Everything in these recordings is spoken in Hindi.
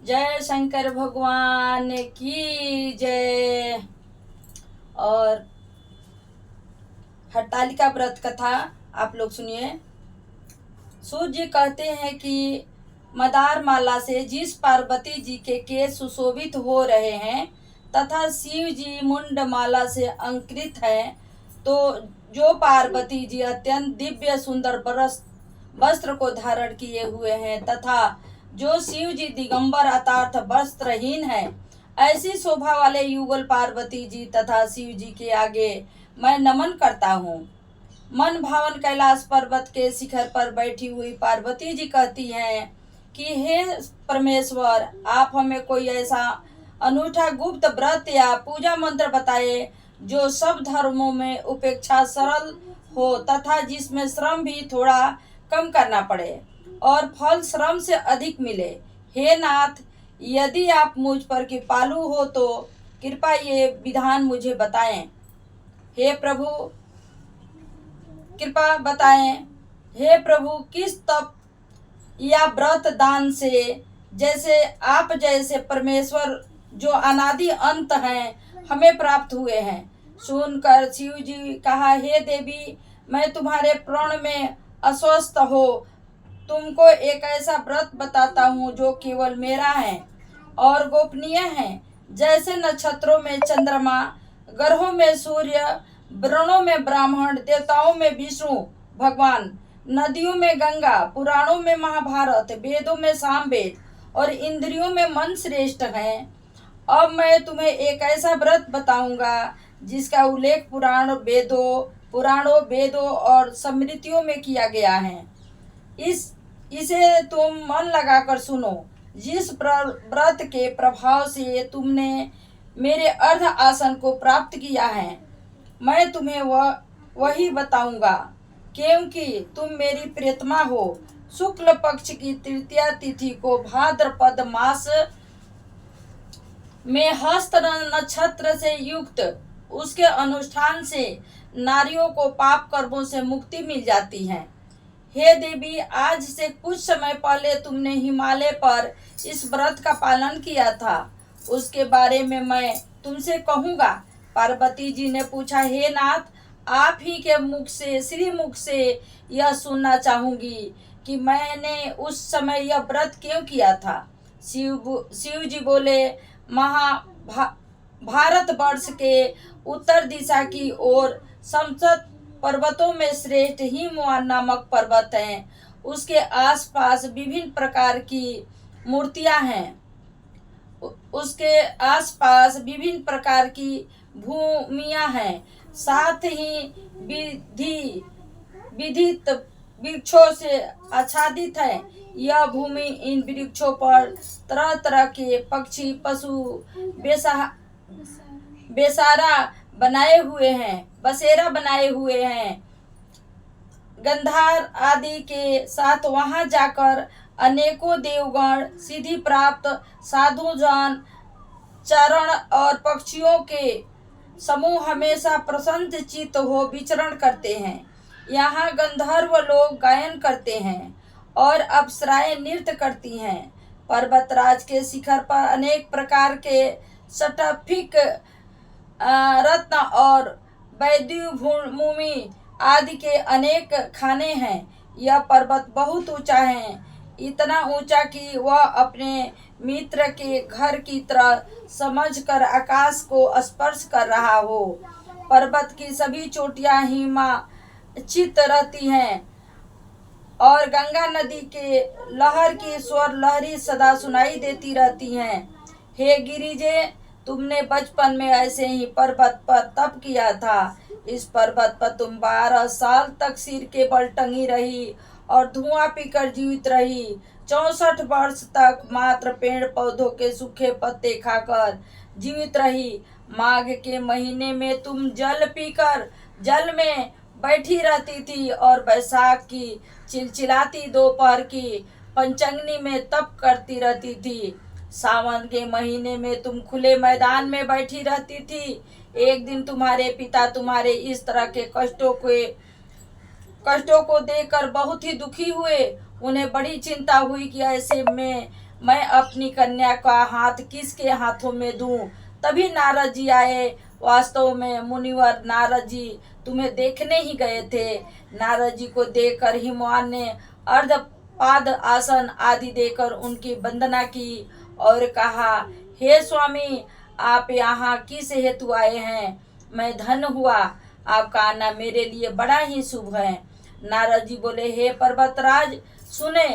जय शंकर भगवान की जय। और हरतालिका व्रत कथा आप लोग सुनिए। सूर्य जी कहते हैं कि मदार माला से जिस पार्वती जी के केस सुशोभित हो रहे हैं तथा शिव जी मुंड माला से अंकृत हैं, तो जो पार्वती जी अत्यंत दिव्य सुंदर वस्त्र को धारण किए हुए हैं तथा जो शिव जी दिगंबर अर्थात वस्त्रहीन है, ऐसी शोभा वाले युगल पार्वती जी तथा शिव जी के आगे मैं नमन करता हूँ। मन भावन कैलाश पर्वत के शिखर पर बैठी हुई पार्वती जी कहती हैं कि हे परमेश्वर, आप हमें कोई ऐसा अनूठा गुप्त व्रत या पूजा मंत्र बताए जो सब धर्मों में उपेक्षा सरल हो तथा जिसमें श्रम भी थोड़ा कम करना पड़े और फल श्रम से अधिक मिले। हे नाथ, यदि आप मुझ पर कृपालु हो तो कृपा ये विधान मुझे बताएं। हे प्रभु, कृपा बताएं। हे प्रभु, किस तप या व्रत दान से जैसे आप जैसे परमेश्वर जो अनादि अंत हैं हमें प्राप्त हुए हैं। सुनकर शिव जी कहा, हे देवी, मैं तुम्हारे प्रण में अस्वस्थ हो तुमको एक ऐसा व्रत बताता हूँ जो केवल मेरा है और गोपनीय है। जैसे नक्षत्रों में चंद्रमा, ग्रहों में सूर्य, वृणों में ब्राह्मण, देवताओं में विष्णु भगवान, नदियों में गंगा, पुराणों में महाभारत, वेदों में सामवेद और इंद्रियों में मन श्रेष्ठ हैं, अब मैं तुम्हें एक ऐसा व्रत बताऊंगा जिसका उल्लेख पुराणों वेदों और स्मृतियों में किया गया है। इसे तुम मन लगाकर सुनो। जिस व्रत के प्रभाव से तुमने मेरे अर्ध आसन को प्राप्त किया है, मैं तुम्हें वही बताऊंगा, क्योंकि तुम मेरी प्रियतमा हो। शुक्ल पक्ष की तृतीया तिथि को भाद्रपद मास में हस्त नक्षत्र से युक्त उसके अनुष्ठान से नारियों को पाप कर्मों से मुक्ति मिल जाती है। हे देवी, आज से कुछ समय पहले तुमने हिमालय पर इस व्रत का पालन किया था, उसके बारे में मैं तुमसे कहूँगा। पार्वती जी ने पूछा, हे नाथ, आप ही के मुख से श्रीमुख से यह सुनना चाहूंगी कि मैंने उस समय यह व्रत क्यों किया था। शिव जी बोले, भारत वर्ष के उत्तर दिशा की ओर समसत पर्वतों में श्रेष्ठ हिमवान नामक पर्वत हैं। उसके आसपास विभिन्न प्रकार की मूर्तियां हैं। उसके आसपास विभिन्न प्रकार की भूमियां हैं। साथ ही विधित वृक्षों से आच्छादित है। यह भूमि इन वृक्षों पर तरह तरह के पक्षी पशु बेसारा बसेरा बनाए हुए हैं। गंधार आदि के साथ वहां जाकर अनेकों देवगण, सिद्धि प्राप्त साधु जन, चरण और पक्षियों के समूह हमेशा प्रसन्न चित्त हो विचरण करते हैं। यहाँ गंधर्व लोग गायन करते हैं और अप्सराएं नृत्य करती हैं। पर्वतराज के शिखर पर अनेक प्रकार के स्फटिक रत्न और वैदुभूमि आदि के अनेक खाने हैं। यह पर्वत बहुत ऊंचा है, इतना ऊंचा कि वह अपने मित्र के घर की तरह समझकर आकाश को स्पर्श कर रहा हो। पर्वत की सभी चोटियां हिमाच्छित रहती हैं और गंगा नदी के लहर की स्वर लहरी सदा सुनाई देती रहती हैं। हे गिरिजे, तुमने बचपन में ऐसे ही पर्वत पर तप किया था। इस पर्वत पर तुम 12 साल तक सिर के बल टंगी रही और धुआं पीकर जीवित रही। 64 वर्ष तक मात्र पेड़ पौधों के सूखे पत्ते खाकर जीवित रही। माघ के महीने में तुम जल पीकर जल में बैठी रहती थी और बैसाख की चिलचिलाती दोपहर की पंचंगनी में तप करती रहती थी। सावन के महीने में तुम खुले मैदान में बैठी रहती थी। एक दिन तुम्हारे पिता तुम्हारे इस तरह के कष्टों को देखकर बहुत ही दुखी हुए। उन्हें बड़ी चिंता हुई कि ऐसे में मैं अपनी कन्या का हाथ किसके हाथों में दूं। तभी नारद जी आए। वास्तव में मुनिवर नारद जी तुम्हें देखने ही गए थे। नारद जी को देखकर हिमवान ने अर्ध पाद आसन आदि देकर उनकी वंदना की और कहा, हे स्वामी, आप यहाँ किस हेतु आए हैं। मैं धन्य हुआ, आपका आना मेरे लिए बड़ा ही शुभ है। नारद जी बोले, हे पर्वतराज सुने,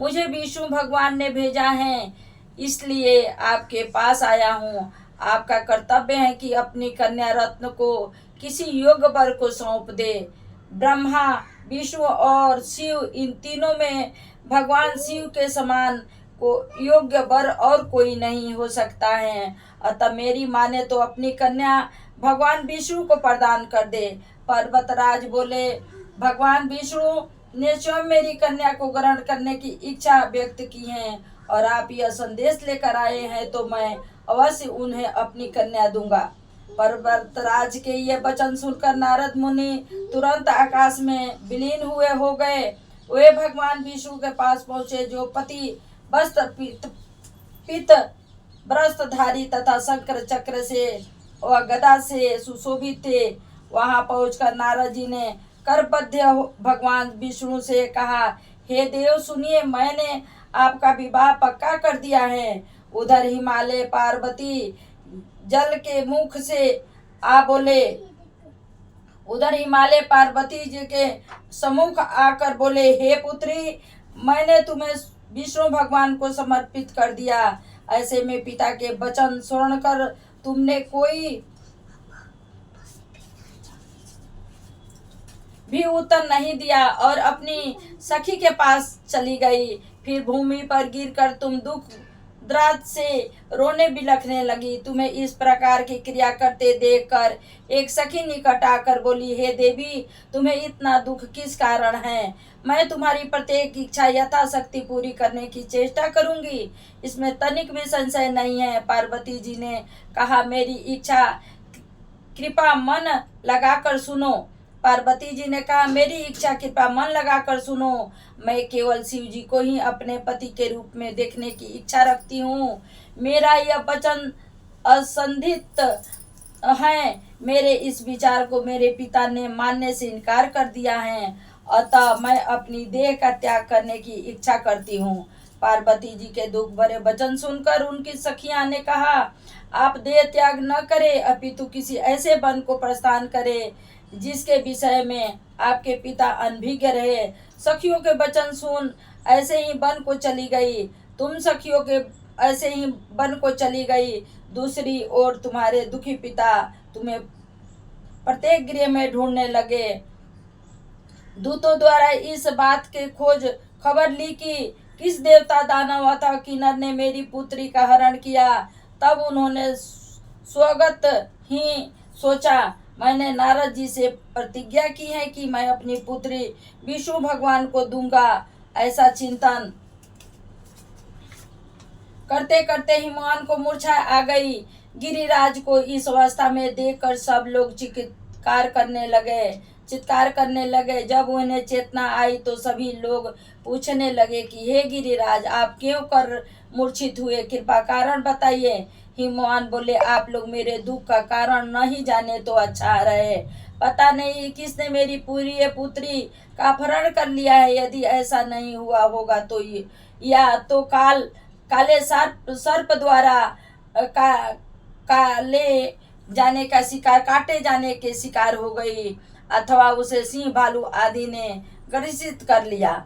मुझे विष्णु भगवान ने भेजा है, इसलिए आपके पास आया हूँ। आपका कर्तव्य है कि अपनी कन्या रत्न को किसी योग्य वर को सौंप दे। ब्रह्मा, विष्णु और शिव, इन तीनों में भगवान शिव के समान को योग्य वर और कोई नहीं हो सकता है। अतः मेरी माने तो अपनी कन्या भगवान विष्णु को प्रदान कर दे। पर्वतराज बोले, भगवान विष्णु ने स्वयं मेरी कन्या को ग्रहण करने की इच्छा व्यक्त की है और आप यह संदेश लेकर आए हैं तो मैं अवश्य उन्हें अपनी कन्या दूंगा। पर्वतराज के ये वचन सुनकर नारद मुनि तुरंत आकाश में विलीन हुए हो गए। वे भगवान विष्णु के पास पहुंचे, जो पति वस्त्र पीत वस्त्रधारी तथा शंकर चक्र से व गदा से सुशोभित थे। वहां पहुंचकर नारद जी ने करबद्ध भगवान विष्णु से कहा, हे देव सुनिए, मैंने आपका विवाह पक्का कर दिया है। उधर हिमालय पार्वती जल के मुख से आ बोले, उधर हिमालय पार्वती जी के सम्मुख आकर बोले, हे पुत्री, मैंने तुम्हें विष्णु भगवान को समर्पित कर दिया। ऐसे में पिता के वचन सुनकर तुमने कोई भी उत्तर नहीं दिया और अपनी सखी के पास चली गई। फिर भूमि पर गिरकर तुम दुख द्रात से रोने बिलखने लगी। तुम्हें इस प्रकार की क्रिया करते देखकर एक सखी निकट आकर बोली, हे देवी, तुम्हें इतना दुख किस कारण है। मैं तुम्हारी प्रत्येक इच्छा यथाशक्ति पूरी करने की चेष्टा करूंगी, इसमें तनिक भी संशय नहीं है। पार्वती जी ने कहा, मेरी इच्छा कृपा मन लगाकर सुनो। पार्वती जी ने कहा, मेरी इच्छा कृपा मन लगाकर सुनो। मैं केवल शिव जी को ही अपने पति के रूप में देखने की इच्छा रखती हूँ। मेरा यह वचन असंदिग्ध है। मेरे इस विचार को मेरे पिता ने मानने से इनकार कर दिया है, अतः मैं अपनी देह का त्याग करने की इच्छा करती हूँ। पार्वती जी के दुख भरे वचन सुनकर उनकी सखियां ने कहा, आप देह त्याग न करें, अपितु किसी ऐसे वन को प्रस्थान करें जिसके विषय में आपके पिता अनभिज्ञ रहे। सखियों के वचन सुन ऐसे ही वन को चली गई। तुम सखियों के ऐसे ही वन को चली गई। दूसरी ओर तुम्हारे दुखी पिता तुम्हें प्रत्येक गृह में ढूंढने लगे। दूतों द्वारा इस बात के खोज खबर ली कि किस देवता, दानव अथवा किन्नर ने मेरी पुत्री का हरण किया। तब उन्होंने स्वगत ही सोचा, मैंने नारद जी से प्रतिज्ञा की है कि मैं अपनी पुत्री विष्णु भगवान को दूंगा। ऐसा चिंतन करते करते हिमवान को मूर्छा आ गई। गिरिराज को इस अवस्था में देखकर सब लोग चित्कार करने लगे। जब उन्हें चेतना आई तो सभी लोग पूछने लगे कि हे गिरिराज, आप क्यों कर मूर्छित हुए, कृपा कारण बताइए। हिमवान बोले, आप लोग मेरे दुख का कारण नहीं जाने तो अच्छा रहे। पता नहीं किसने मेरी पूरी पुत्री का अपहरण कर लिया है। यदि ऐसा नहीं हुआ होगा तो या तो काले सर्प द्वारा काटे जाने के शिकार हो गई, अथवा उसे सिंह भालू आदि ने ग्रसित कर लिया।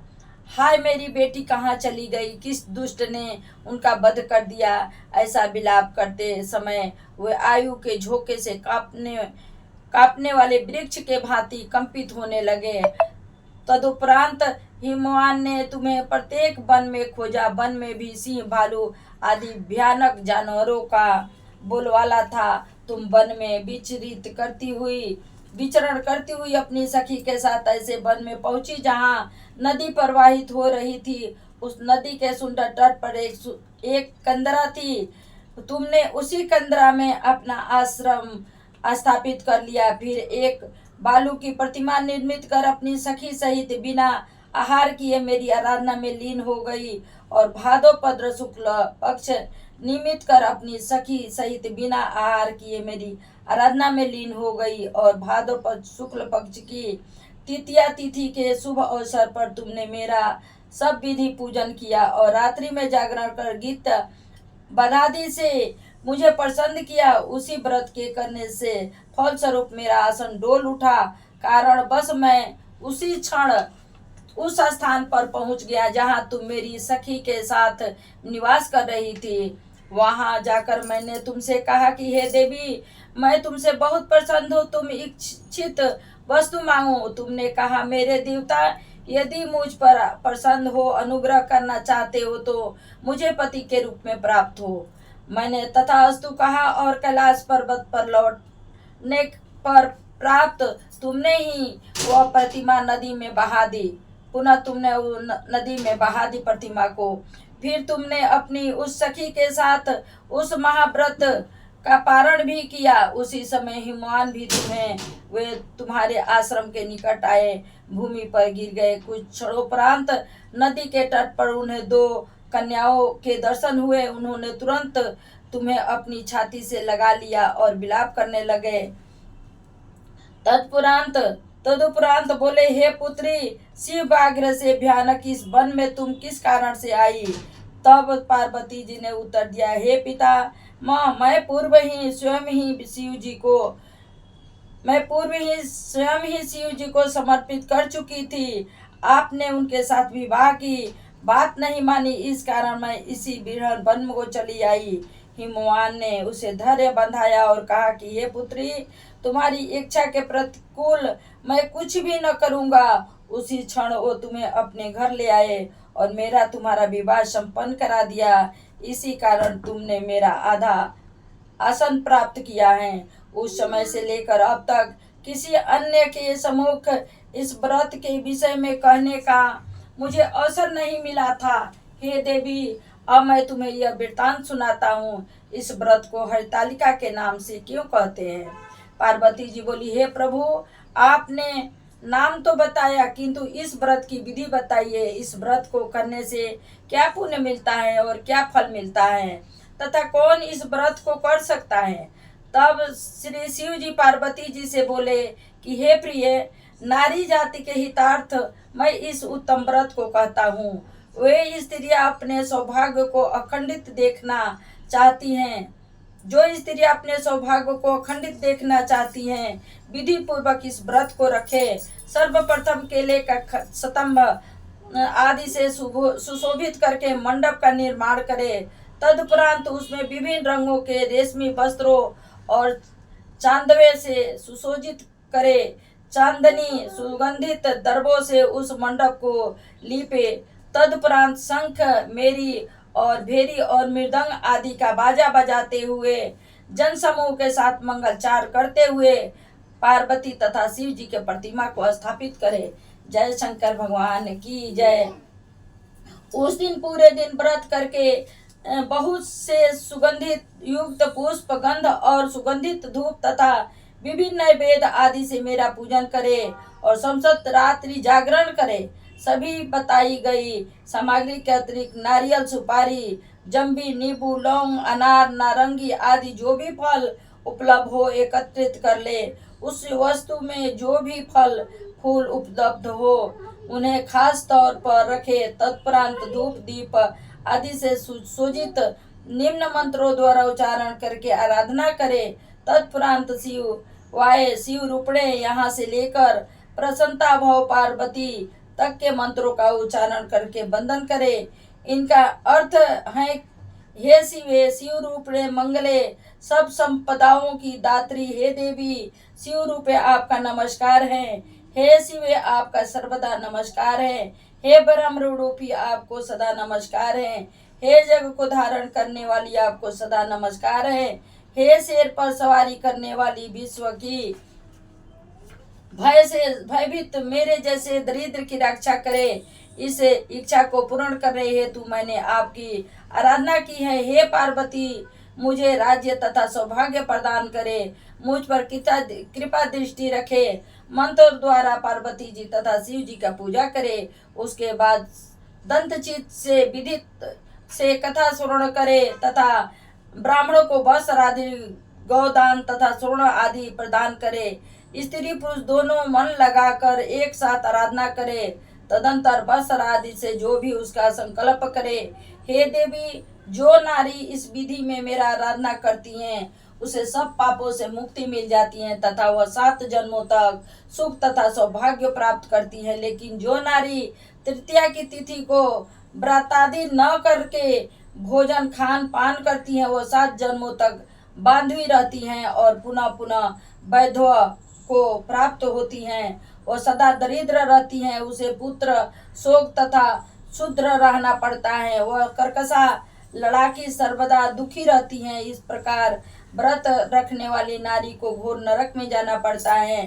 हाय, मेरी बेटी कहाँ चली गई, किस दुष्ट ने उनका वध कर दिया। ऐसा विलाप करते समय वे आयु के झोंके से कांपने वाले वृक्ष के भांति कंपित होने लगे। तदुपरांत हिमवान ने तुम्हें प्रत्येक वन में खोजा। वन में भी सिंह भालू आदि भयानक जानवरों का बोलबाला था। तुम वन में विचरण करती हुई अपनी सखी के साथ ऐसे वन में पहुंची जहां नदी प्रवाहित हो रही थी। उस नदी के सुंदर तट पर एक कंदरा थी। तुमने उसी कंदरा में अपना आश्रम स्थापित कर लिया। फिर एक बालू की प्रतिमा निर्मित कर अपनी सखी सहित बिना आहार किए मेरी आराधना में लीन हो गई और भाद्रपद शुक्ल पक्ष निमित्त कर अपनी सखी सहित बिना आहार किए मेरी आराधना में लीन हो गई और भाद्रपद शुक्ल पक्ष की तृतीया तिथि के शुभ अवसर पर तुमने मेरा सब विधि पूजन किया और रात्रि में जागरण कर गीत बधादी से मुझे प्रसन्न किया। उसी व्रत के करने से फलस्वरूप मेरा आसन डोल उठा, कारण बस मैं उसी क्षण उस स्थान पर पहुंच गया जहां तुम मेरी सखी के साथ निवास कर रही थी। वहां जाकर मैंने तुमसे कहा कि हे देवी, मैं तुमसे बहुत प्रसन्न हूँ, तुम इच्छित वस्तु मांगो। तुमने कहा, मेरे देवता, यदि मुझ पर प्रसन्न हो, अनुग्रह करना चाहते हो तो मुझे पति के रूप में प्राप्त हो। मैंने तथास्तु कहा और कैलाश पर्वत पर लौटने पर प्राप्त तुमने ही वह प्रतिमा नदी में बहा दी। पुनः तुमने नदी में बहा दी प्रतिमा को। फिर तुमने अपनी उस सखी के साथ उस महाव्रत का पारण भी किया। उसी समय हिमवान भी वे तुम्हारे आश्रम के निकट आए, भूमि पर गिर गए। कुछ क्षणोपरांत नदी के तट पर उन्हें दो कन्याओं के दर्शन हुए। उन्होंने तुरंत तुम्हें अपनी छाती से लगा लिया और विलाप करने लगे। तदुपरांत बोले, हे पुत्री, शिव व्याघ्र से भयानक इस वन में तुम किस कारण से आई? तब पार्वती जी ने उत्तर दिया, हे पिता, मैं पूर्व ही स्वयं ही शिव जी को समर्पित कर चुकी थी। आपने उनके साथ विवाह की बात नहीं मानी, इस कारण मैं इसी विरहण वन को चली आई। हिमवान ने उसे धैर्य बंधाया और कहा कि हे पुत्री, तुम्हारी इच्छा के प्रतिकूल मैं कुछ भी न करूंगा। उसी क्षण वो तुम्हें अपने घर ले आए और मेरा तुम्हारा विवाह संपन्न करा दिया। इसी कारण तुमने मेरा आधा आसन प्राप्त किया है। उस समय से लेकर अब तक किसी अन्य के सम्मुख इस व्रत के विषय में कहने का मुझे अवसर नहीं मिला था। हे देवी, अब मैं तुम्हें यह वृत्तांत सुनाता हूँ। इस व्रत को हरितालिका के नाम से क्यों कहते हैं? पार्वती जी बोली, हे प्रभु, आपने नाम तो बताया, किंतु इस व्रत की विधि बताइए। इस व्रत को करने से क्या पुण्य मिलता है और क्या फल मिलता है, तथा कौन इस व्रत को कर सकता है? तब श्री शिव जी पार्वती जी से बोले कि हे प्रिय, नारी जाति के हितार्थ मैं इस उत्तम व्रत को कहता हूँ। वे स्त्रियां अपने सौभाग्य को अखंडित देखना चाहती हैं। जो स्त्रियां अपने सौभाग्य को अखंडित देखना चाहती हैं, विधि पूर्वक इस व्रत को रखे। सर्वप्रथम केले का स्तंभ आदि से सुशोभित करके मंडप का निर्माण करे। तदुपरांत उसमें विभिन्न रंगों के रेशमी वस्त्रों और चांदवे से सुशोभित करे। चांदनी सुगंधित दर्बों से उस मंडप को लीपे। तदुपरांत शंख, मेरी और भेरी और मृदंग आदि का बाजा बजाते हुए जन समूह के साथ मंगलचार करते हुए पार्वती तथा शिव जी के प्रतिमा को स्थापित करे। जय शंकर भगवान की जय। उस दिन पूरे दिन व्रत करके बहुत से सुगंधित युक्त पुष्प, गंध और सुगंधित धूप तथा विभिन्न नैवेद्य आदि से मेरा पूजन करे और समस्त रात्रि जागरण करे। सभी बताई गई सामग्री के अतिरिक्त नारियल, सुपारी, जम्बी, नींबू, लौंग, अनार, नारंगी आदि जो भी फल उपलब्ध हो एकत्रित कर ले। उस वस्तु में जो भी फल फूल उपलब्ध हो उन्हें खास तौर पर रखे। तत्परांत धूप, दीप आदि से सुसज्जित निम्न मंत्रों द्वारा उच्चारण करके आराधना करे। तत्परांत शिव रूपणे यहाँ से लेकर प्रसन्नता भव पार्वती तक के मंत्रों का उच्चारण करके वंदन करे। इनका अर्थ है, हे शिवे, शिव रूपणे मंगले, सब संपदाओं की दात्री, हे देवी, शिव रूपे आपका नमस्कार है। हे शिवे, आपका सर्वदा नमस्कार है। हे ब्रह्म रूपी, आपको सदा नमस्कार है। हे जग को धारण करने वाली, आपको सदा नमस्कार है। हे शेर पर सवारी करने वाली, विश्व की भय से भयभीत मेरे जैसे दरिद्र की रक्षा करे। इस इच्छा को पूर्ण करने हेतु मैंने आपकी आराधना की है। हे पार्वती, मुझे राज्य तथा सौभाग्य प्रदान करे, मुझ पर कृपा दृष्टि रखे, मंत्र द्वारा पार्वती जी तथा शिव जी का पूजा करे। उसके बाद दंतचित से विदित से कथा श्रवण करे तथा ब्राह्मणों को वस्त्र आदि गौदान तथा स्वर्ण आदि प्रदान करे। स्त्री पुरुष दोनों मन लगाकर एक साथ आराधना करे। तदंतर वस्त्र आदि से जो भी उसका संकल्प करे। हे देवी, जो नारी इस विधि में मेरा आराधना करती हैं उसे सब पापों से मुक्ति मिल जाती है तथा वह 7 जन्मों तक सुख तथा सौभाग्य प्राप्त करती है। लेकिन जो नारी तृतीया की तिथि को व्रतादि न करके भोजन खान पान करती हैं वह 7 जन्मों तक बांधवी रहती हैं और पुनः पुनः वैधव को प्राप्त होती हैं। वह सदा दरिद्र रहती हैं, उसे पुत्र शोक तथा शूद्र रहना पड़ता है। वह कर्कशा लड़ाकी सर्वदा दुखी रहती हैं। इस प्रकार व्रत रखने वाली नारी को घोर नरक में जाना पड़ता है।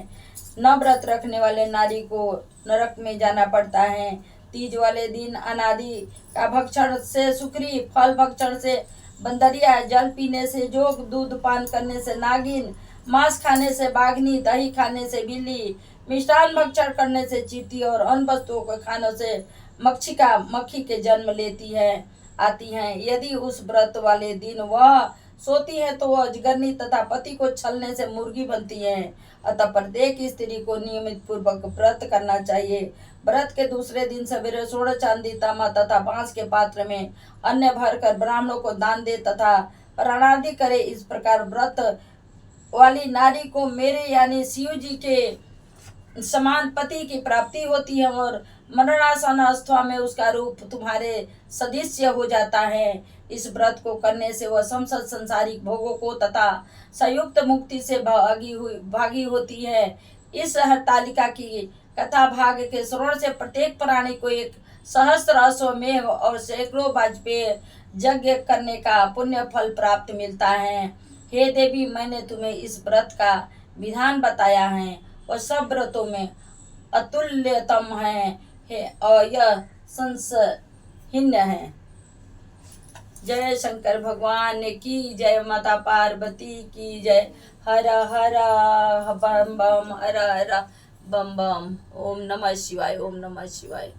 न व्रत रखने वाले नारी को नरक में जाना पड़ता है। तीज वाले दिन अनादि का भक्षण से सुकरी, फल भक्षण से बंदरिया, जल पीने से जोग, दूध पान करने से नागिन, मांस खाने से बाघनी, दही खाने से बिल्ली, मिष्टान भक्षण करने से चींटी और अन्य वस्तुओं को खाने से मक्खी के जन्म लेती है आती हैं। यदि उस व्रत वाले दिन वह सोती है तो वह अजगरनी तथा पति को छलने से मुर्गी बनती है। अतः प्रत्येक स्त्री को नियमित पूर्वक व्रत करना चाहिए। व्रत के दूसरे दिन सवेरे स्वर्ण, चांदी, तांबा तथा बांस के पात्र में अन्न भरकर ब्राह्मणों को दान दे तथा प्रणादि करे। इस प्रकार व्रत वाली नारी को मेरे यानी शिव जी के समान पति की प्राप्ति होती है और मरणासन अवस्था में उसका रूप तुम्हारे सदृश्य हो जाता है। इस व्रत को करने से वह समस्त संसारिक भोगों को तथा संयुक्त मुक्ति से भागी होती है। इस हरतालिका की कथा भाग के श्रवण से प्रत्येक प्राणी को 1 सहस्त्र अश्वमेध और सैकड़ों वाजपेय यज्ञ करने का पुण्य फल प्राप्त मिलता है। हे देवी, मैंने तुम्हें इस व्रत का विधान बताया है और सब व्रतों में अतुल्यतम है और यह संशयहीन है। जय शंकर भगवान की जय, माता पार्वती की जय। हर हर बम बम, हर हर बम बम। ओम नमः शिवाय, ओम नमः शिवाय।